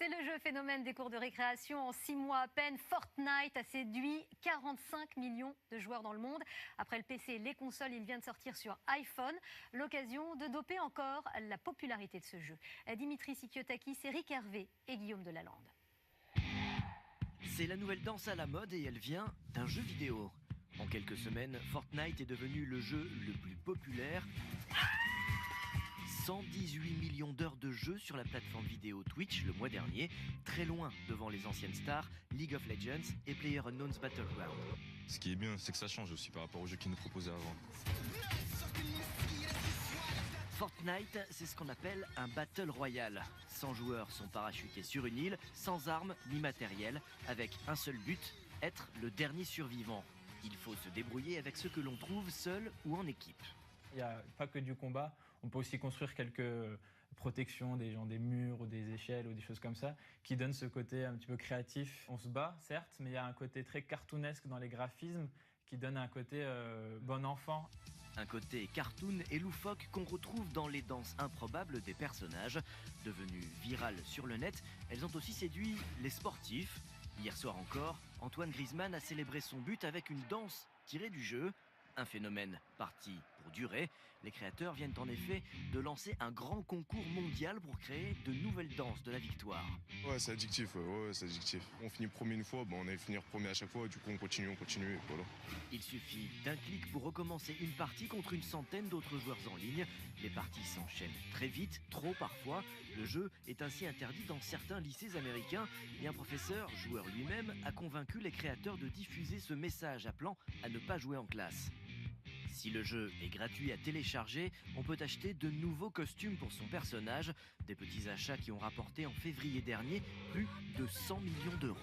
C'est le jeu phénomène des cours de récréation. En 6 mois à peine, Fortnite a séduit 45 millions de joueurs dans le monde. Après le PC et les consoles, il vient de sortir sur iPhone. L'occasion de doper encore la popularité de ce jeu. Dimitri Sikiotakis, Eric Hervé et Guillaume Delalande. C'est la nouvelle danse à la mode et elle vient d'un jeu vidéo. En quelques semaines, Fortnite est devenu le jeu le plus populaire. 118 millions d'heures de jeu sur la plateforme vidéo Twitch le mois dernier, très loin devant les anciennes stars League of Legends et PlayerUnknown's Battleground. Ce qui est bien, c'est que ça change aussi par rapport aux jeux qu'ils nous proposaient avant. Fortnite, c'est ce qu'on appelle un Battle Royale. 100 joueurs sont parachutés sur une île, sans armes ni matériel, avec un seul but, être le dernier survivant. Il faut se débrouiller avec ce que l'on trouve seul ou en équipe. Il n'y a pas que du combat, on peut aussi construire quelques protections, des murs ou des échelles ou des choses comme ça, qui donnent ce côté un petit peu créatif. On se bat, certes, mais il y a un côté très cartoonesque dans les graphismes qui donne un côté bon enfant. Un côté cartoon et loufoque qu'on retrouve dans les danses improbables des personnages. Devenues virales sur le net, elles ont aussi séduit les sportifs. Hier soir encore, Antoine Griezmann a célébré son but avec une danse tirée du jeu. Un phénomène parti pour durer. Les créateurs viennent en effet de lancer un grand concours mondial pour créer de nouvelles danses de la victoire. Ouais, c'est addictif, c'est addictif. On finit premier une fois, on allait finir premier à chaque fois, du coup on continue, et voilà. Il suffit d'un clic pour recommencer une partie contre une centaine d'autres joueurs en ligne. Les parties s'enchaînent très vite, trop parfois. Le jeu est ainsi interdit dans certains lycées américains et un professeur, joueur lui-même, a convaincu les créateurs de diffuser ce message appelant à ne pas jouer en classe. Si le jeu est gratuit à télécharger, on peut acheter de nouveaux costumes pour son personnage. Des petits achats qui ont rapporté en février dernier plus de 100 millions d'euros.